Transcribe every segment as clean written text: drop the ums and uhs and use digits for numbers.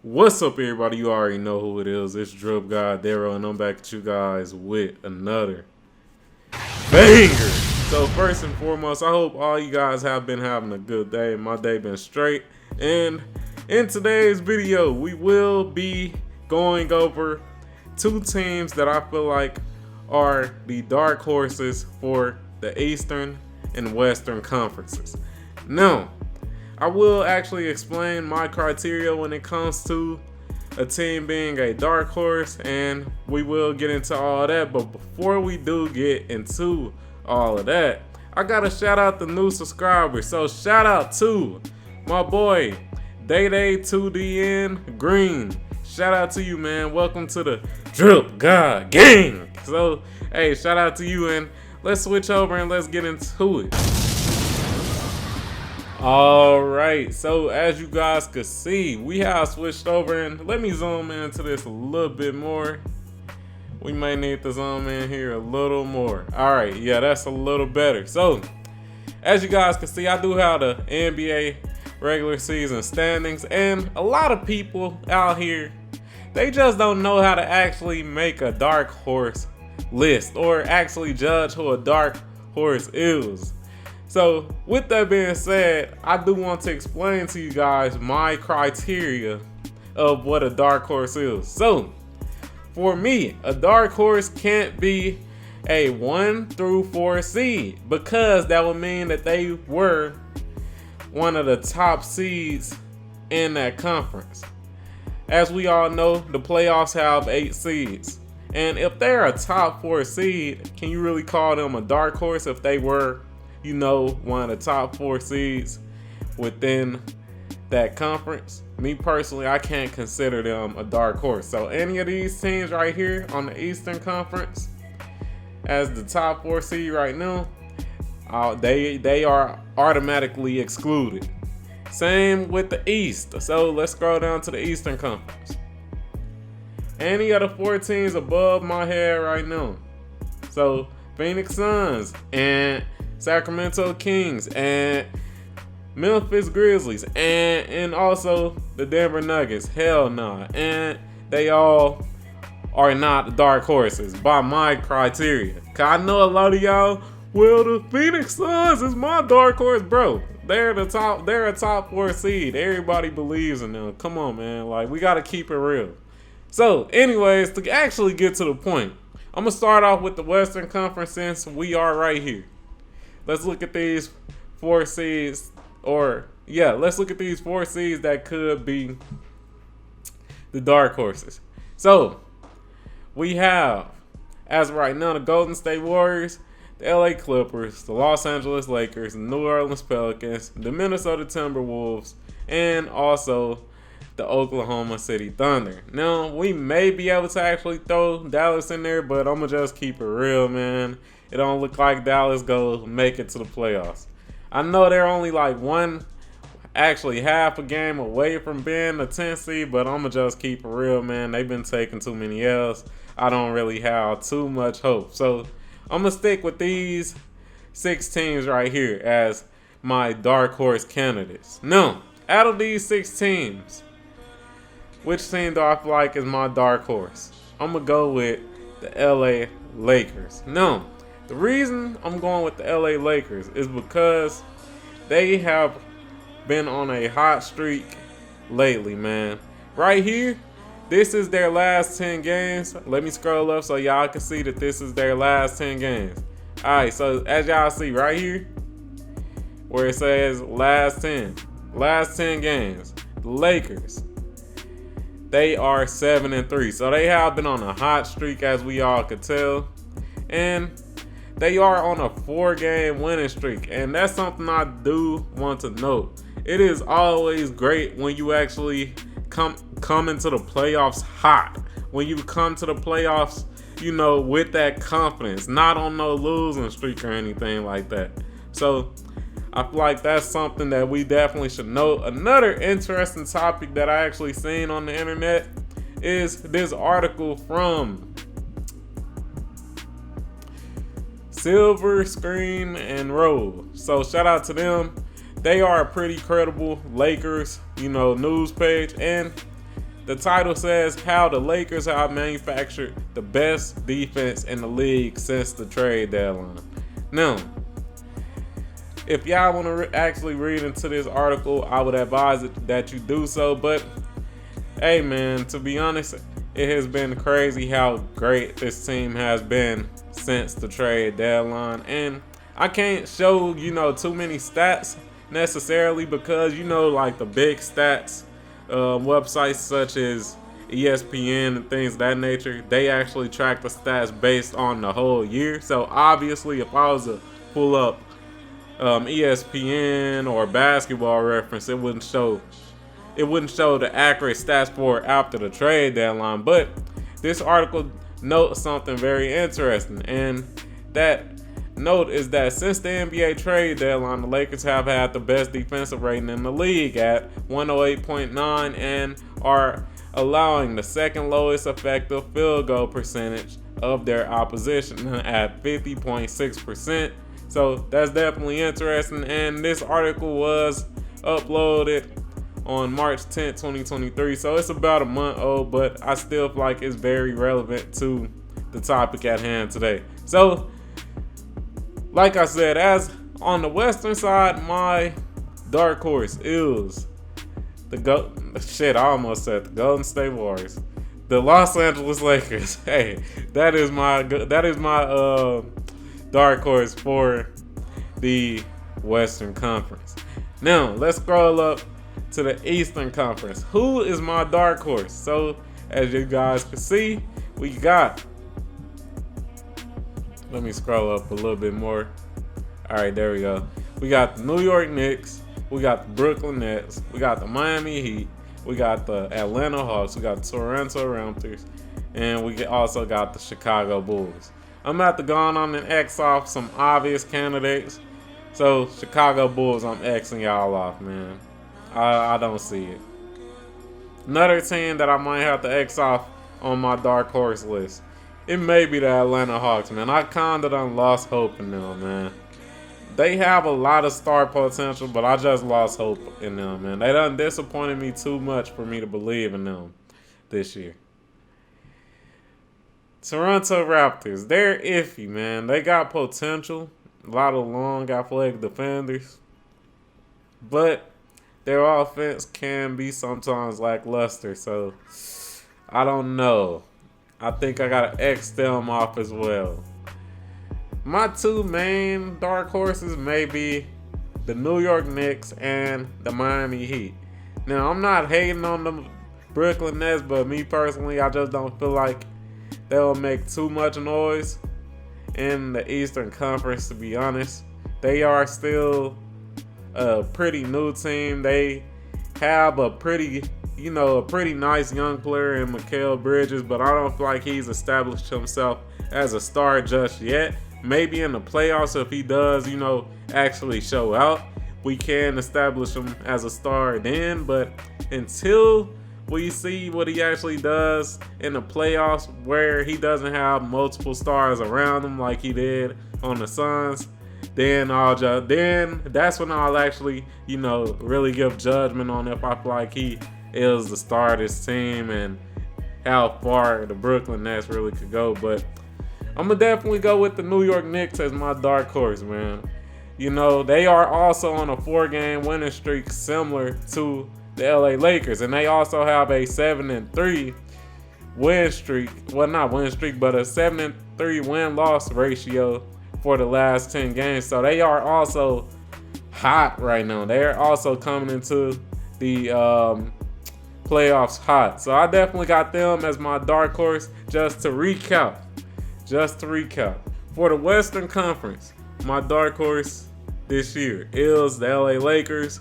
What's up, everybody? You already know who it is. It's DripGodDero, and I'm back at you guys with another banger. So first and foremost, I hope all you guys have been having a good day. My day been straight. And in today's video, we will be going over two teams that I feel like are the dark horses for the Eastern and Western conferences. Now, I will actually explain my criteria when it comes to a team being a dark horse, and we will get into all that. But before we do get into all of that, I gotta shout out the new subscribers. So shout out to my boy Day2DN Green. Shout out to you, man. Welcome to the Drip God Gang. So hey, shout out to you, and let's switch over and let's get into it. Alright, so as you guys could see, we have switched over, and let me zoom into this a little bit more. We may need to zoom in here a little more. Alright, yeah, that's a little better. So, as you guys can see, I do have the NBA regular season standings, and a lot of people out here, they just don't know how to actually make a dark horse list or actually judge who a dark horse is. So with that being said, I do want to explain to you guys my criteria of what a dark horse is. So for me, a dark horse can't be a 1 through 4 seed, because that would mean that they were one of the top seeds in that conference. As we all know, the playoffs have 8 seeds. And if they're a top 4 seed, can you really call them a dark horse if they were, you know, one of the top 4 seeds within that conference? Me personally, I can't consider them a dark horse. So any of these teams right here on the Eastern Conference as the top 4 seed right now, they are automatically excluded. Same with the East. So let's scroll down to the Eastern Conference. Any of the 4 teams above my head right now. So Phoenix Suns and Sacramento Kings and Memphis Grizzlies and also the Denver Nuggets. Hell nah. And they all are not dark horses by my criteria. Cause I know a lot of y'all, well, the Phoenix Suns is my dark horse, bro. They're a top 4 seed. Everybody believes in them. Come on, man. Like, we gotta keep it real. So, anyways, to actually get to the point, I'm gonna start off with the Western Conference since we are right here. Let's look at these 4 seeds, let's look at these 4 seeds that could be the dark horses. So, we have, as of right now, the Golden State Warriors, the LA Clippers, the Los Angeles Lakers, the New Orleans Pelicans, the Minnesota Timberwolves, and also the Oklahoma City Thunder. Now, we may be able to actually throw Dallas in there, but I'm going to just keep it real, man. It don't look like Dallas go make it to the playoffs. I know they're only like half a game away from being a 10 seed, but I'm going to just keep it real, man. They've been taking too many L's. I don't really have too much hope. So I'm going to stick with these 6 teams right here as my dark horse candidates. Now, out of these 6 teams, which team do I feel like is my dark horse? I'm going to go with the LA Lakers. Now, the reason I'm going with the LA Lakers is because they have been on a hot streak lately, man. Right here, this is their last 10 games. Let me scroll up so y'all can see that this is their last 10 games. Alright, so as y'all see right here, where it says last 10 games, the Lakers, they are 7-3. So they have been on a hot streak, as we all could tell. And they are on a 4-game winning streak. And that's something I do want to note. It is always great when you actually come into the playoffs hot. When you come to the playoffs, you know, with that confidence. Not on no losing streak or anything like that. So I feel like that's something that we definitely should note. Another interesting topic that I actually seen on the internet is this article from Silver Screen and Roll. So shout out to them. They are a pretty credible Lakers, news page, and The title says how the Lakers have manufactured the best defense in the league since the trade deadline. Now, if y'all want to actually read into this article, I would advise that you do so. But hey, man, to be honest, it has been crazy how great this team has been since the trade deadline. And I can't show, too many stats necessarily because, like the big stats, websites such as ESPN and things of that nature, they actually track the stats based on the whole year. So obviously, if I was to pull up ESPN or Basketball Reference, it wouldn't show the accurate stats for after the trade deadline. But this article notes something very interesting, and that note is that since the NBA trade deadline, the Lakers have had the best defensive rating in the league at 108.9 and are allowing the second lowest effective field goal percentage of their opposition at 50.6%. So that's definitely interesting, and this article was uploaded on March 10th, 2023, so it's about a month old, but I still feel like it's very relevant to the topic at hand today. So, like I said, as on the Western side, my dark horse is I almost said the Golden State Warriors, the Los Angeles Lakers. Hey, that is my dark horse for the Western Conference. Now, let's scroll up to the Eastern Conference. Who is my dark horse? So, as you guys can see, we got. Let me scroll up a little bit more. All right, there we go. We got the New York Knicks. We got the Brooklyn Nets. We got the Miami Heat. We got the Atlanta Hawks. We got the Toronto Raptors. And we also got the Chicago Bulls. I'm about to go on and X off some obvious candidates. So, Chicago Bulls, I'm Xing y'all off, man. I don't see it. Another team that I might have to X off on my dark horse list, it may be the Atlanta Hawks, man. I kind of done lost hope in them, man. They have a lot of star potential, but I just lost hope in them, man. They done disappointed me too much for me to believe in them this year. Toronto Raptors, they're iffy, man. They got potential, a lot of long, athletic defenders, but their offense can be sometimes lackluster, so I don't know. I think I got to X them off as well. My two main dark horses may be the New York Knicks and the Miami Heat. Now, I'm not hating on the Brooklyn Nets, but me personally, I just don't feel like they'll make too much noise in the Eastern Conference, to be honest. They are still a pretty new team. They have a pretty nice young player in Mikal Bridges, but I don't feel like he's established himself as a star just yet. Maybe in the playoffs, if he does, actually show out, we can establish him as a star then. But until we see what he actually does in the playoffs, where he doesn't have multiple stars around him like he did on the Suns, then that's when I'll actually, really give judgment on if I feel like he is the star of this team and how far the Brooklyn Nets really could go. But I'm going to definitely go with the New York Knicks as my dark horse, man. They are also on a 4-game winning streak similar to the LA Lakers, and they also have a 7-3 win streak. Well, not win streak, but a 7-3 win-loss ratio for the last 10 games. So they are also hot right now. They're also coming into the playoffs hot. So I definitely got them as my dark horse. Just to recap, for the Western Conference, my dark horse this year is the LA Lakers.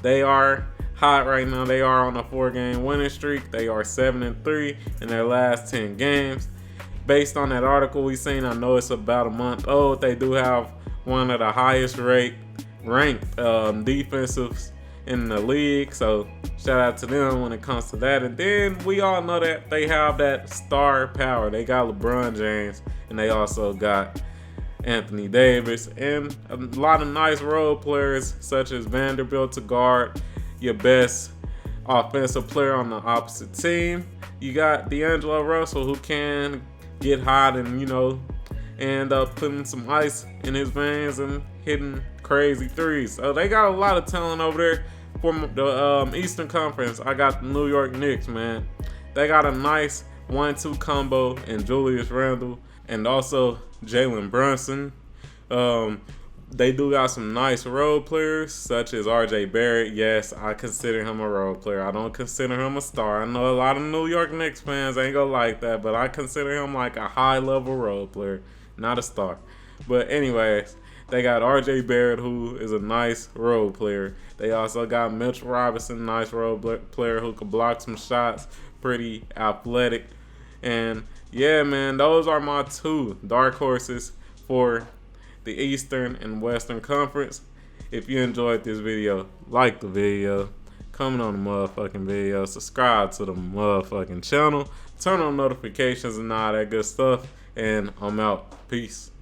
They are hot right now. They are on a 4-game winning streak. They are 7-3 in their last 10 games. Based on that article we seen, I know it's about a month old. They do have one of the highest ranked defensives in the league. So shout out to them when it comes to that. And then we all know that they have that star power. They got LeBron James, and they also got Anthony Davis, and a lot of nice role players such as Vanderbilt to guard your best offensive player on the opposite team. You got D'Angelo Russell, who can get hot and, you know, end up putting some ice in his veins and hitting crazy threes. So they got a lot of talent over there. For the Eastern Conference, I got the New York Knicks, man. They got a nice 1-2 combo in Julius Randle and also Jalen Brunson. They do got some nice role players, such as RJ Barrett. Yes, I consider him a role player. I don't consider him a star. I know a lot of New York Knicks fans ain't gonna like that, but I consider him like a high-level role player, not a star. But anyways, they got RJ Barrett, who is a nice role player. They also got Mitchell Robinson, nice role player who can block some shots, pretty athletic. And yeah, man, those are my two dark horses for the Eastern and Western Conference. If you enjoyed this video, like the video, comment on the motherfucking video, subscribe to the motherfucking channel, turn on notifications and all that good stuff, and I'm out. Peace.